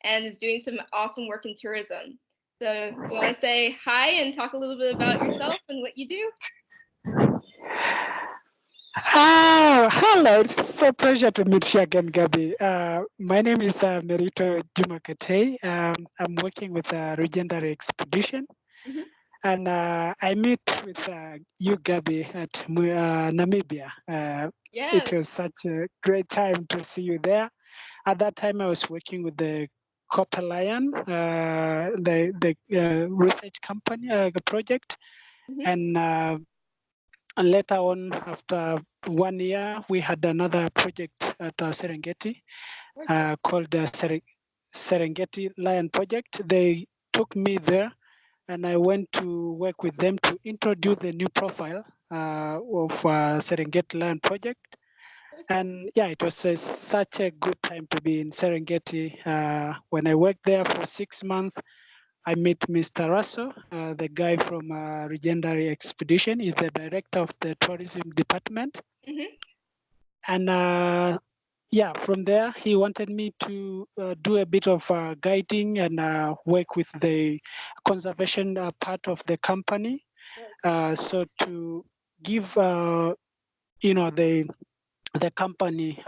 and is doing some awesome work in tourism. So, do you want to say hi and talk a little bit about yourself and what you do? Oh, hello. It's so pleasure to meet you again, Gabby. My name is Meritho Katei. I'm working with a legendary expedition, Hmm. and I met with you, Gabby, at Namibia. Yeah. It was such a great time to see you there. At that time, I was working with the Copper Lion, the research company, the project, Hmm. and later on, after 1 year, we had another project at Serengeti Very cool. called the Serengeti Lion Project. They took me there, and I went to work with them to introduce the new profile of Serengeti Lion Project. Very cool. And yeah, it was such a good time to be in Serengeti. When I worked there for 6 months, I met Mr. Russell, the guy from Legendary Expedition. He's the director of the tourism department. Hmm. And yeah, from there, he wanted me to do a bit of guiding and work with the conservation part of the company. So to give, the company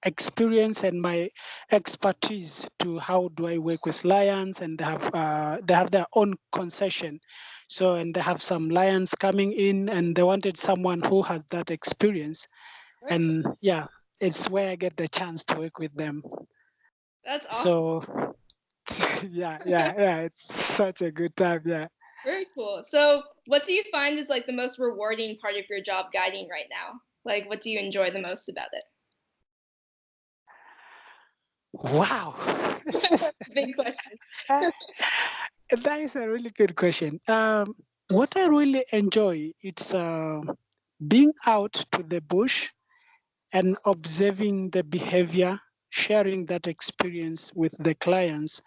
experience and my expertise to how do I work with lions, and they have their own concession. So and they have some lions coming in, and they wanted someone who had that experience. Very cool. And yeah, it's where I get the chance to work with them. That's awesome. So yeah, it's such a good time. Yeah. Very cool. So, what do you find is like the most rewarding part of your job guiding right now? Like, what do you enjoy the most about it? Wow. Big question. That is a really good question. What I really enjoy, it's being out to the bush and observing the behavior, sharing that experience with the clients,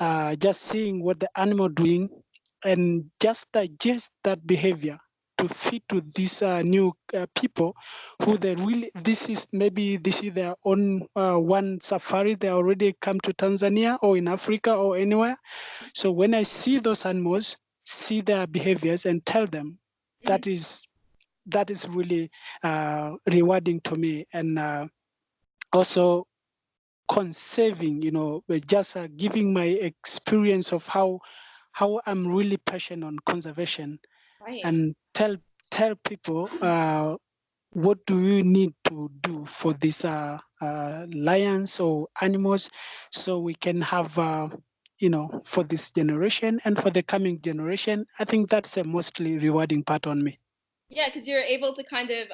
Right. just seeing what the animal doing, and just digest that behavior to fit to these new people who they really, this is their own one safari. They already come to Tanzania or in Africa or anywhere. So when I see those animals, see their behaviors and tell them, Hmm. that is really rewarding to me. And also conserving, just giving my experience of how I'm really passionate on conservation, Right. and tell people what do you need to do for these lions or animals, so we can have for this generation and for the coming generation. I think that's a mostly rewarding part on me. Yeah, because you're able to kind of,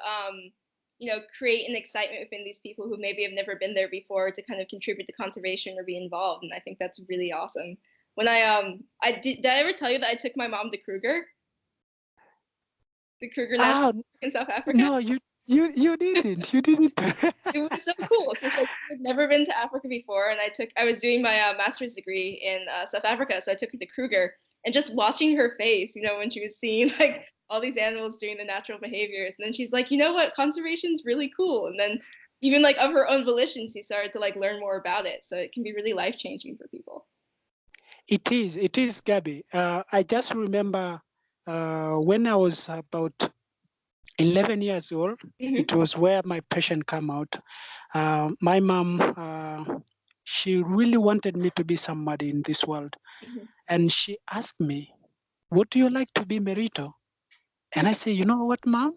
create an excitement within these people who maybe have never been there before to kind of contribute to conservation or be involved, and I think that's really awesome. When did I ever tell you that I took my mom to Kruger, the Kruger National Ah, Park in South Africa? no, you didn't. You didn't. It was so cool. So she had never been to Africa before, and I was doing my master's degree in South Africa, so I took her to Kruger, and just watching her face, when she was seeing like all these animals doing the natural behaviors, and then she's like, you know what, conservation's really cool, and then even like of her own volition, she started to like learn more about it. So it can be really life changing for people. It is, Gabby. I just remember when I was about 11 years old, Hmm. it was where my passion came out. My mom, she really wanted me to be somebody in this world. Hmm. And she asked me, "What do you like to be, Merito?" And I say, "You know what, mom?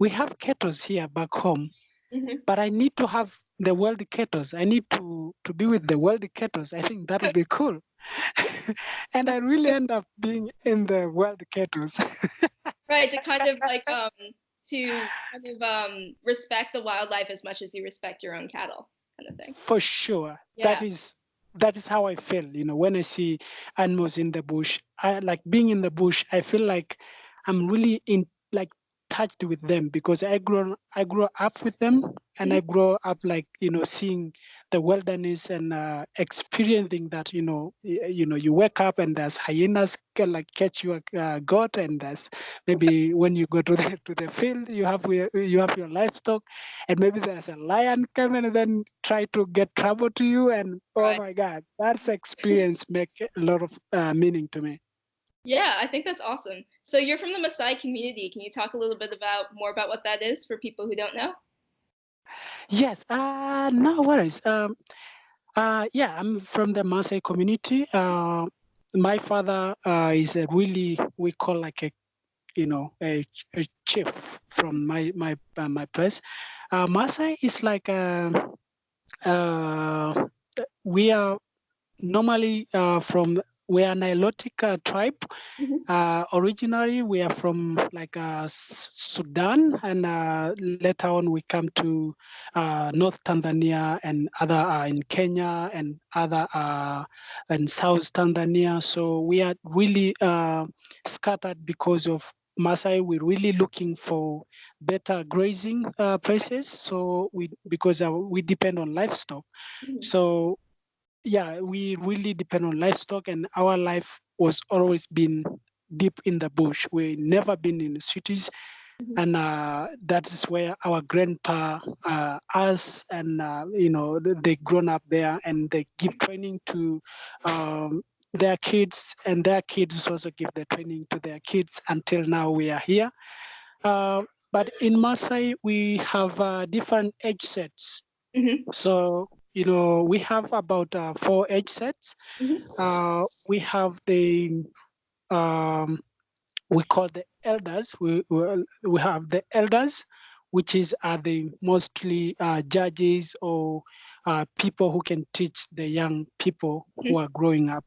We have kettles here back home, Hmm. but I need to have the world kettles. I need to be with the world kettles. I think that would be cool." And I really end up being in the world kettles. Right, to kind of like respect the wildlife as much as you respect your own cattle, kind of thing. For sure. Yeah. That is how I feel, when I see animals in the bush. I like being in the bush. I feel like I'm really in like touched with them, because I grew up with them, and I Mhm. grow up like, seeing the wilderness and experiencing that, you wake up and there's hyenas can like catch your goat, and there's maybe when you go to the field, you have your livestock, and maybe there's a lion coming and then try to get trouble to you, and oh Right. my God, that's experience make a lot of meaning to me. Yeah, I think that's awesome. So you're from the Maasai community. Can you talk a little bit more about what that is for people who don't know? Yes, no worries. Yeah, I'm from the Maasai community. My father is a really, we call like a chief from my place. Maasai is like uh, we are normally we are Nilotic tribe. Hmm. Originally, we are from like Sudan, and later on we come to North Tanzania and other in Kenya and other in South Tanzania. So we are really scattered because of Maasai. We're really looking for better grazing places. So because we depend on livestock. Hmm. So yeah, we really depend on livestock, and our life was always been deep in the bush. We never been in the cities, Hmm. and that is where our grandpa, us, and they grown up there, and they give training to their kids, and their kids also give the training to their kids until now we are here. But in Maasai, we have different age sets. Hmm. So, we have about 4 age sets. Hmm. We have um, we call the elders. We have the elders, which are the mostly judges or people who can teach the young people who are growing up,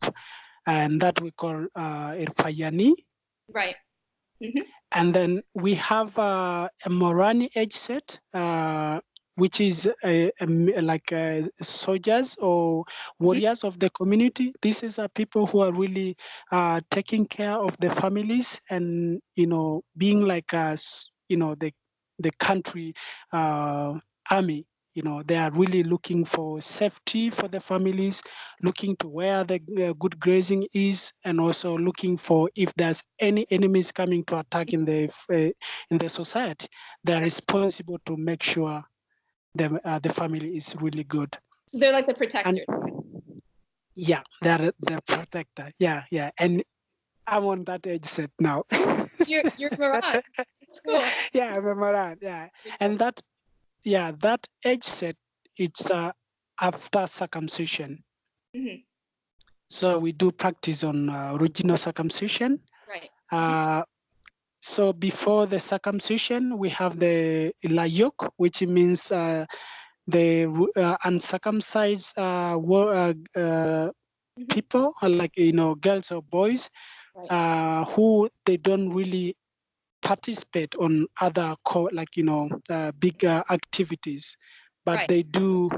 and that we call Irfayani. Right. Hmm. And then we have a Morani age set, which is like soldiers or Hmm. warriors of the community. These is people who are really taking care of the families, and being like the country army. They are really looking for safety for the families, looking to where the good grazing is, and also looking for if there's any enemies coming to attack in the society. They're responsible to make sure the family is really good. So they're like the And protectors. yeah, they're the protector. Yeah, yeah. And I'm on that age set now. You're Moran. That's cool. Yeah, I'm a Moran. Yeah, Pretty cool. and that age set, it's after circumcision. Hmm. So we do practice on original circumcision. Right. Uh, so before the circumcision, we have the layok, which means the uncircumcised Hmm. people, like girls or boys, Right. who they don't really participate on other like big activities, but Right. they do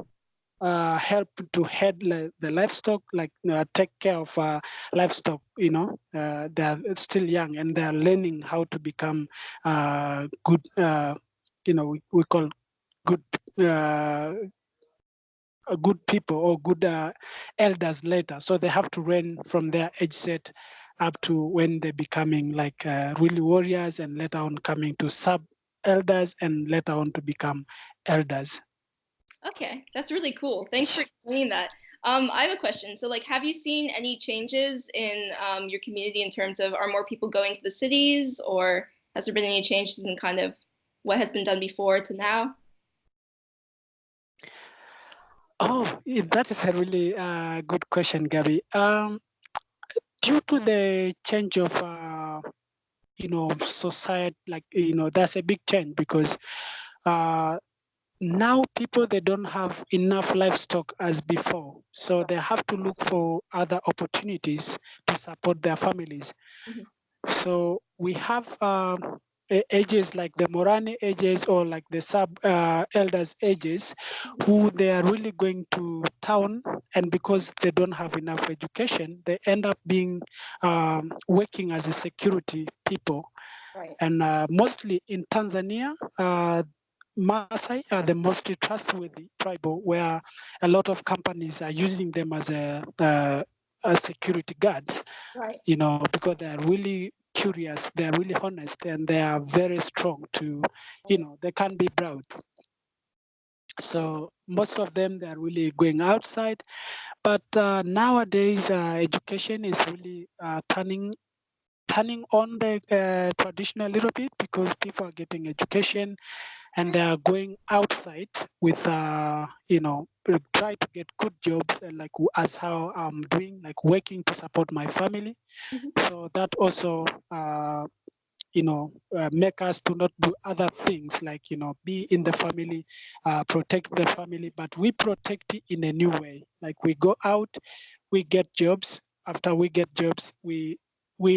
help to head the livestock, like take care of livestock. They're still young and they're learning how to become good. We call good uh, good people or good elders later. So they have to learn from their age set up to when they're becoming like really warriors, and later on coming to sub elders, and later on to become elders. Okay, that's really cool. Thanks for explaining that. I have a question. So, like, have you seen any changes in your community in terms of are more people going to the cities, or has there been any changes in kind of what has been done before to now? Oh, that is a really good question, Gabby. Due to the change of society, like there's a big change because uh, now people, they don't have enough livestock as before, so they have to look for other opportunities to support their families. Hmm. So we have ages like the Morani ages, or like the sub elders ages, who they are really going to town, and because they don't have enough education, they end up being working as a security people. Right. And mostly in Tanzania, Maasai are the most trustworthy tribal, where a lot of companies are using them as security guards. Right. Because they are really curious, they are really honest, and they are very strong to, they can't be proud. So most of them, they are really going outside. But nowadays, education is really turning on the tradition a little bit, because people are getting education and they are going outside with try to get good jobs, and like as how I'm doing, like working to support my family. Mhm. So that also make us to not do other things, like be in the family, protect the family, but we protect it in a new way. Like we go out, we get jobs. After we get jobs, we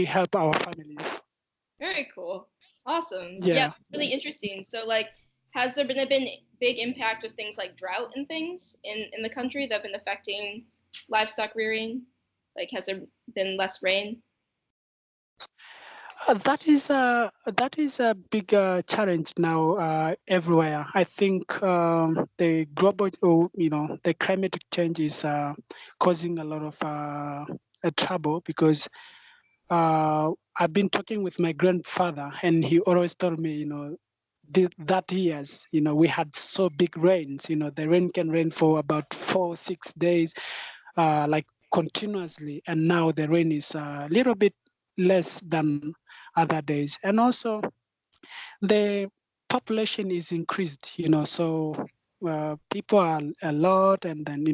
help our families. Very cool. Awesome. Yeah, Yeah. that's really interesting. So like, has there been a big impact of things like drought and things in the country that have been affecting livestock rearing? Like, has there been less rain? That is a big challenge now everywhere. I think the global, the climatic change is causing a lot of trouble, because I've been talking with my grandfather, and he always told me, that years, we had so big rains. The rain can rain for about 4 6 days, like continuously, and now the rain is a little bit less than other days. And also the population is increased, so people are a lot, and then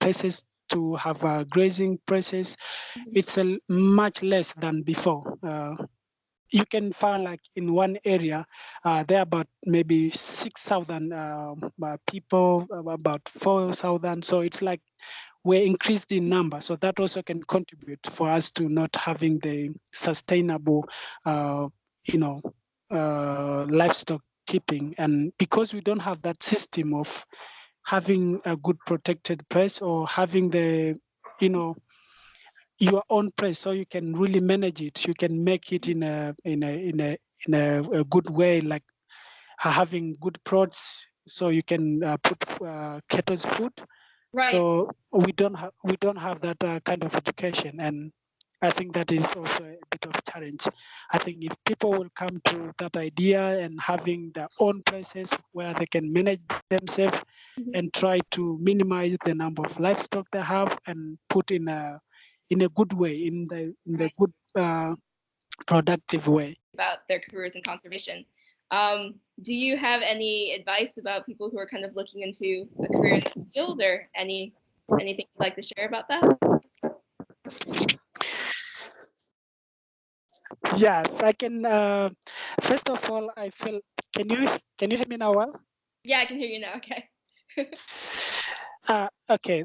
places to have grazing places, Mhm. it's much less than before. You can find, like, in one area, there are about maybe 6,000 people, about 4,000. So it's like we're increased in number. So that also can contribute for us to not having the sustainable, you know, livestock keeping. And because we don't have that system of having a good protected place, or having the, you know, your own place, so you can really manage it. You can make it in a good way, like having good plots, so you can put cattle's food. Right. So we don't have that kind of education, and I think that is also a bit of challenge. I think if people will come to that idea and having their own places where they can manage themselves, Mhm. and try to minimize the number of livestock they have, and put in a good way, in the Right. good productive way. About their careers in conservation. Do you have any advice about people who are kind of looking into a career in this field, or anything you'd like to share about that? Yes, I can. First of all, I feel. Can you hear me now? Well, Yeah, I can hear you now. Okay. okay.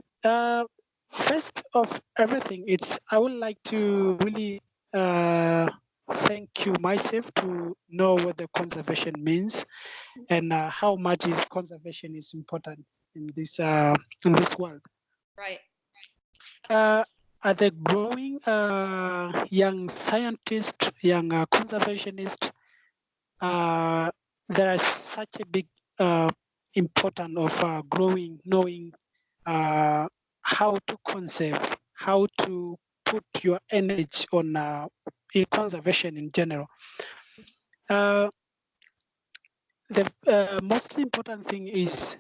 First of everything, it's I would like to really thank you myself to know what the conservation means, and how much is conservation is important in this world. Right. Uh, are the growing young scientist, young conservationist, uh, there is such a big importance of growing, knowing how to conserve, how to put your energy on in conservation in general. Uh, the most important thing is,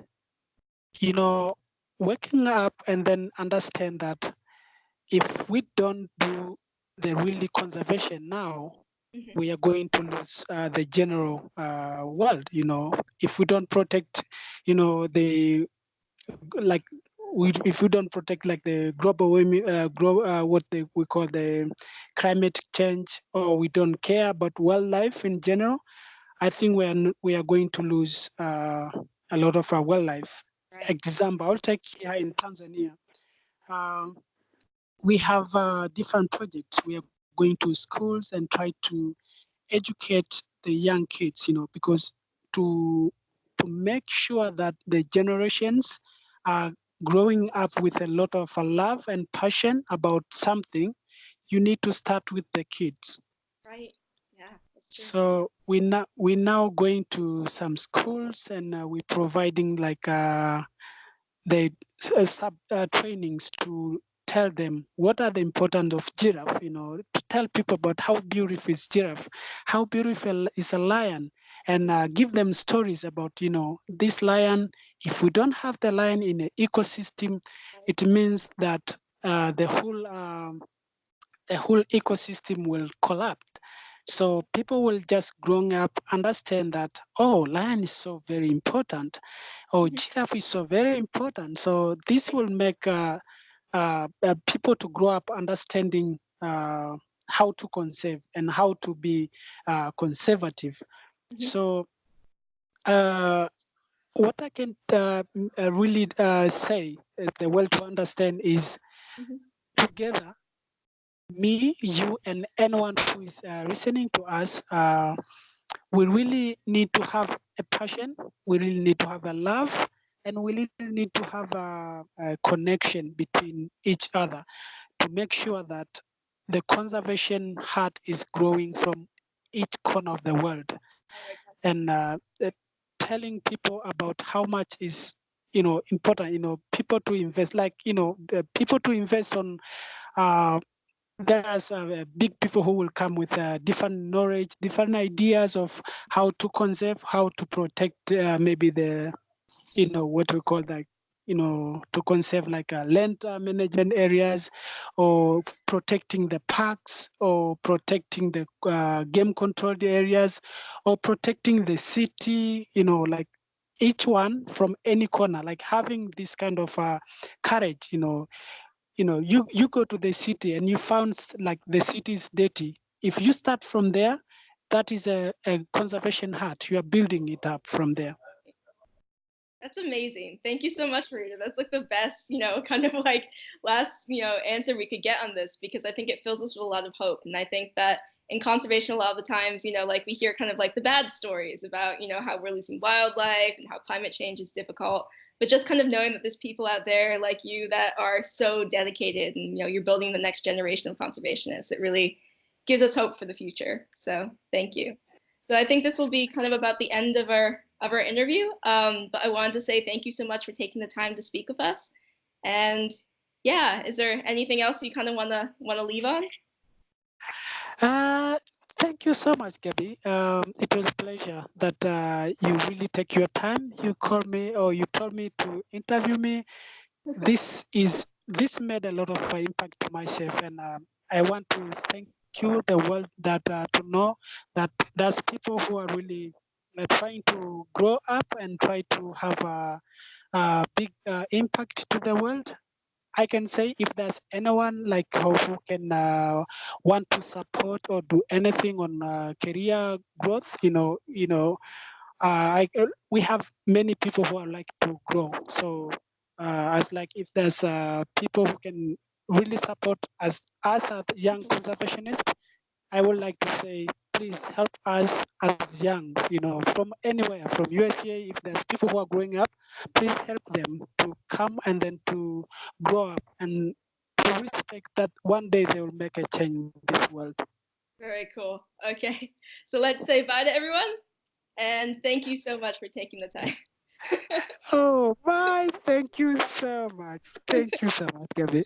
waking up and then understand that if we don't do the really conservation now, Mhm. we are going to lose the general world. If we don't protect, the like if we don't protect, like, the global warming, we call the climate change, or we don't care about wildlife in general, I think we are going to lose a lot of our wildlife. Right. Example, I'll take here in Tanzania. Um, we have different projects. We are going to schools and try to educate the young kids, because to to make sure that the generations are growing up with a lot of love and passion about something, you need to start with the kids. Right. Yeah. So we now going to some schools, and we're providing like the sub trainings to tell them what are the importance of giraffe, to tell people about how beautiful is giraffe, how beautiful is a lion, and give them stories about, this lion. If we don't have the lion in an ecosystem, it means that the whole ecosystem will collapse. So people will just growing up understand that, oh, lion is so very important. Oh, giraffe is so very important. So this will make people to grow up understanding how to conserve and how to be conservative. So what I can really say the world to understand is together, me, you, and anyone who is listening to us, we really need to have a passion. We really need to have a love, and we really need to have a connection between each other to make sure that the conservation heart is growing from each corner of the world, and telling people about how much is important. People to invest, like the people to invest on. There's big people who will come with different knowledge, different ideas of how to conserve, how to protect maybe the, what we call like, to conserve like land management areas, or protecting the parks, or protecting the game controlled areas, or protecting the city, like each one from any corner, like having this kind of courage. You go to the city and you found like the city is dirty. If you start from there, that is a conservation heart. You are building it up from there. That's amazing. Thank you so much, Rita. That's like the best, kind of like last, answer we could get on this, because I think it fills us with a lot of hope. And I think that in conservation, a lot of the times, like we hear kind of like the bad stories about, how we're losing wildlife and how climate change is difficult. But just kind of knowing that there's people out there like you that are so dedicated, and, you're building the next generation of conservationists, it really gives us hope for the future. So thank you. So I think this will be kind of about the end of our interview. But I wanted to say thank you so much for taking the time to speak with us. And yeah, is there anything else you kind of wanna leave on? Uh, Thank you so much, Gabby. It was a pleasure that you really take your time. You called me, or you told me to interview me. This made a lot of impact to myself, and I want to thank you, the world, that to know that there's people who are really trying to grow up and try to have a big impact to the world. I can say if there's anyone like who can want to support or do anything on career growth, we have many people who are like to grow. So as like if there's people who can really support us as young conservationists, I would like to say, please help us as youngs, from anywhere, from USA. If there's people who are growing up, please help them to come and then to grow up and to respect that one day they will make a change in this world. Very cool. Okay, so let's say bye to everyone, and thank you so much for taking the time. Oh, bye. Thank you so much. Thank you so much, Gabby.